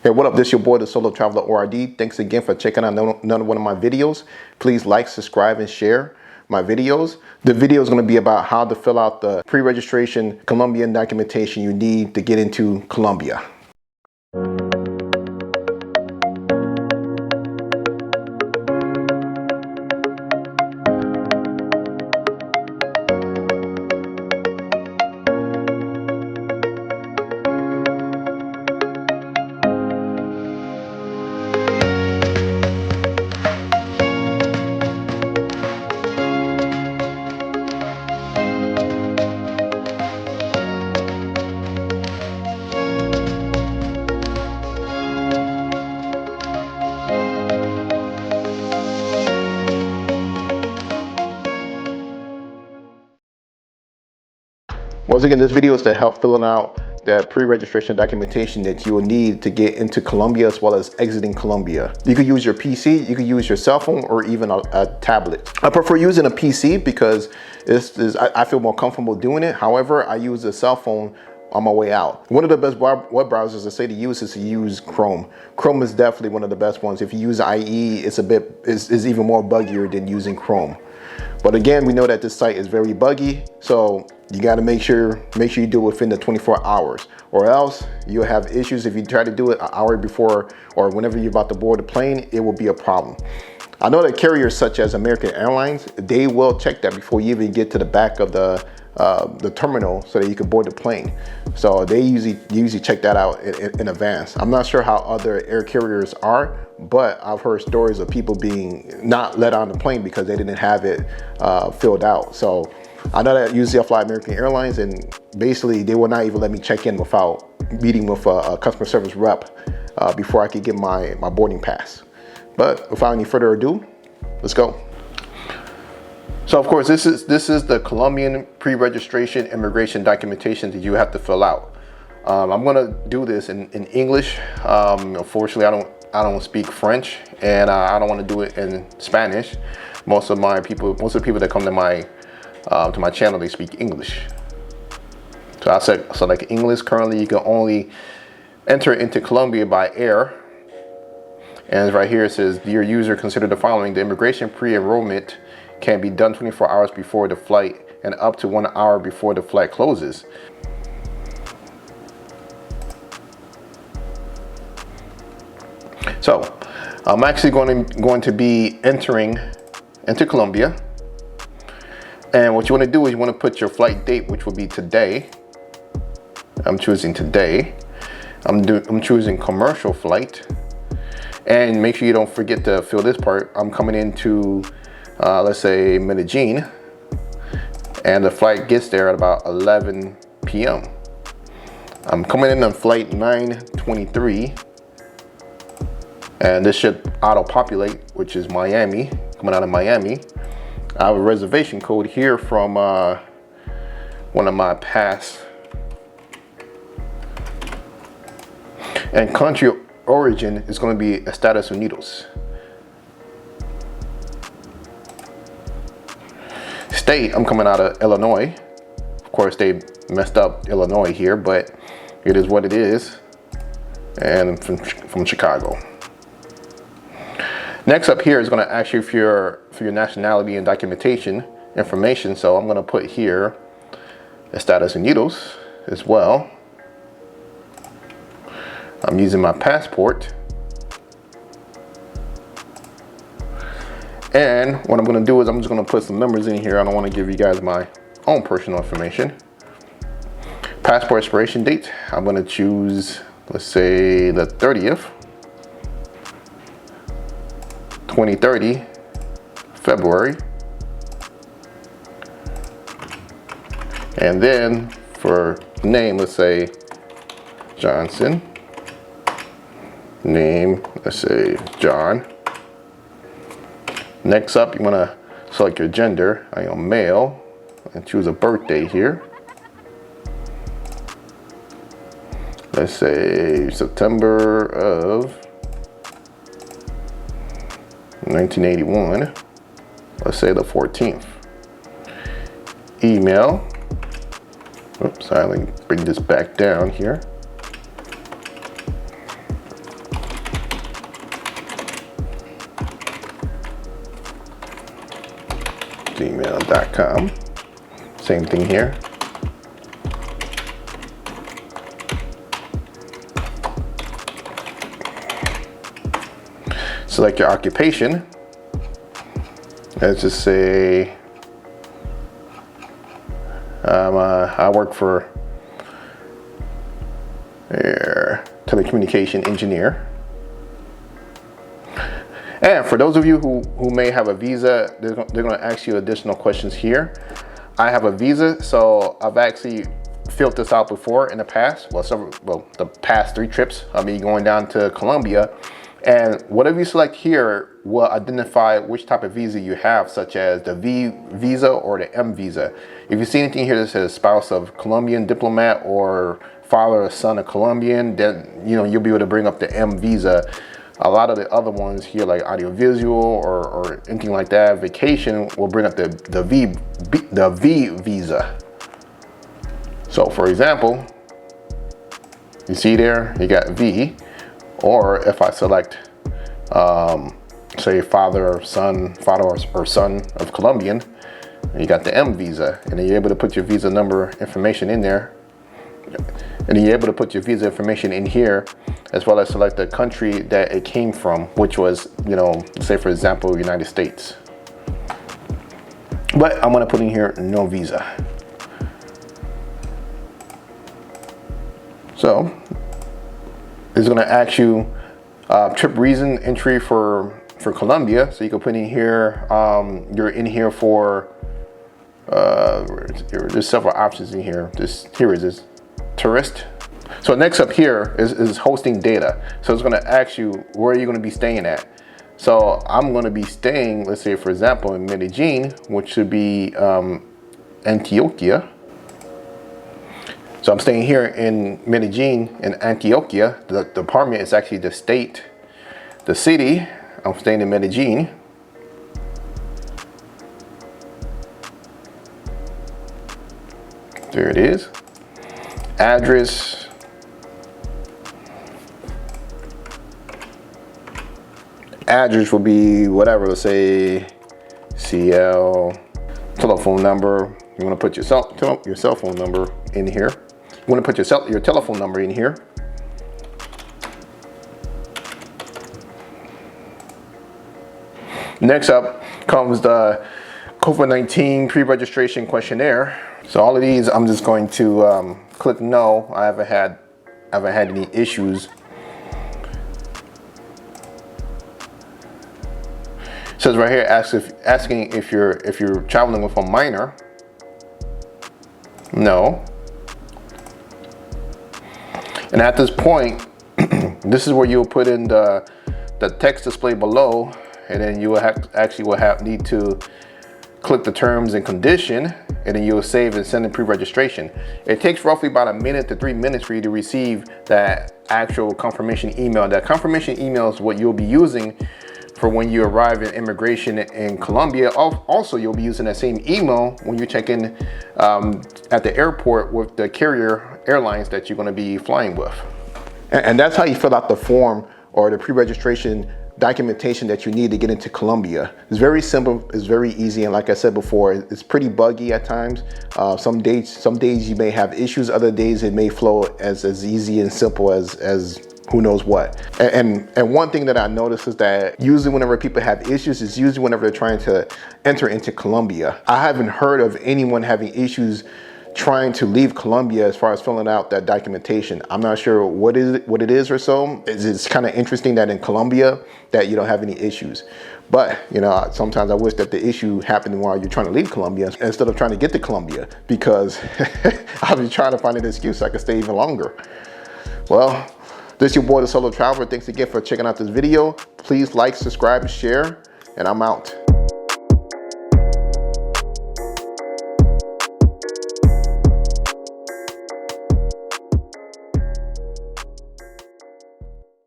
Hey, what up? This is your boy, the Solo Traveler ORD. Thanks again for checking out another one of my videos. Please like, subscribe, and share my videos. The video is going to be about how to fill out the pre-registration Colombian documentation you need to get into Colombia. Once again, this video is to help filling out the pre-registration documentation that you will need to get into Colombia as well as exiting Colombia. You could use your PC, you could use your cell phone, or even a tablet. I prefer using a PC because I feel more comfortable doing it. However, I use a cell phone on my way out. One of the best web browsers I say to use is to use Chrome. Chrome is definitely one of the best ones. If you use IE, it's even more buggier than using Chrome. But again, we know that this site is very buggy, so you got to make sure you do it within the 24 hours, or else you'll have issues. If you try to do it an hour before or whenever you're about to board the plane, it will be a problem. I know that carriers such as American Airlines, they will check that before you even get to the back of the terminal so that you can board the plane. So they usually check that out in advance. I'm not sure how other air carriers are, but I've heard stories of people being not let on the plane because they didn't have it filled out. So I know that usually I fly American Airlines, and basically they will not even let me check in without meeting with a customer service rep before I could get my boarding pass. But without any further ado, let's go. So of course, this is the Colombian pre-registration immigration documentation that you have to fill out. I'm gonna do this in English. Unfortunately, I don't speak French, and I don't want to do it in Spanish. Most of the people that come to my channel, they speak English. So I said, so like English, currently you can only enter into Colombia by air. And right here it says, dear user, consider the following. The immigration pre-enrollment can be done 24 hours before the flight and up to 1 hour before the flight closes. So I'm actually going to be entering into Colombia. And what you want to do is you want to put your flight date, which will be today. I'm choosing today. I'm choosing commercial flight. And make sure you don't forget to fill this part. I'm coming into, let's say, Medellin. And the flight gets there at about 11 p.m. I'm coming in on flight 923. And this should auto-populate, which is Miami, coming out of Miami. I have a reservation code here from one of my past. And country origin is going to be Estados Unidos. State, I'm coming out of Illinois. Of course, they messed up Illinois here, but it is what it is. And from Chicago. Next up here is going to ask you for your nationality and documentation information. So I'm going to put here Estados Unidos as well. I'm using my passport. And what I'm going to do is I'm just going to put some numbers in here. I don't want to give you guys my own personal information. Passport expiration date, I'm going to choose, let's say, the 30th. 2030, February. And then for name, let's say Johnson. Name, let's say John. Next up, you want to select your gender. I am male, and choose a birthday here. Let's say September of 1981. Let's say the 14th. Email. Oops, let me bring this back down here. .com. Same thing here. Select your occupation. Let's just say I work for telecommunication engineer. And for those of you who may have a visa, they're going to ask you additional questions here. I have a visa, so I've actually filled this out before in the past. Well, the past 3 trips of me going down to Colombia. And whatever you select here will identify which type of visa you have, such as the V visa or the M visa. If you see anything here that says spouse of Colombian diplomat or father or son of Colombian, then you'll be able to bring up the M visa. A lot of the other ones here, like audiovisual or anything like that, vacation, will bring up the V visa. So for example, you see there, you got V. Or if I select, say father or son of Colombian, you got the M visa, and then you're able to put your visa number information in there, and then you're able to put your visa information in here, as well as select the country that it came from, which was, say for example, United States. But I'm gonna put in here no visa. So it's going to ask you trip reason entry for Colombia. So you can put in here, you're in here for, there's several options in here. Here it is, tourist. So next up here is hosting data. So it's going to ask you, where are you going to be staying at? So I'm going to be staying, let's say for example, in Medellin, which should be Antioquia. So I'm staying here in Medellin in Antioquia. The department is actually the state. The city, I'm staying in Medellin. There it is. Address. Address will be whatever, let's say CL. Telephone number. You want to put your cell phone number in here. You want to put your telephone number in here. Next up comes the COVID-19 pre-registration questionnaire. So all of these, I'm just going to click no. I haven't had any issues. It says right here, asking if you're traveling with a minor. No. And at this point, this is where you'll put in the text display below, and then you will need to click the terms and condition, and then you'll save and send in pre-registration. It takes roughly about 1 minute to 3 minutes for you to receive that actual confirmation email. That confirmation email is what you'll be using for when you arrive in immigration in Colombia. Also, you'll be using that same email when you check in at the airport with the carrier airlines that you're going to be flying with. And that's how you fill out the form or the pre-registration documentation that you need to get into Colombia. It's very simple, it's very easy, and like I said before, it's pretty buggy at times. Some days you may have issues, other days it may flow as easy and simple as who knows what. And one thing that I noticed is that usually whenever people have issues, it's usually whenever they're trying to enter into Colombia. I haven't heard of anyone having issues trying to leave Colombia as far as filling out that documentation. I'm not sure what it is or so. It's kind of interesting that in Colombia that you don't have any issues. But sometimes I wish that the issue happened while you're trying to leave Colombia instead of trying to get to Colombia, because I've been trying to find an excuse so I can stay even longer. Well, this is your boy, the Solo Traveler. Thanks again for checking out this video. Please like, subscribe, and share, and I'm out.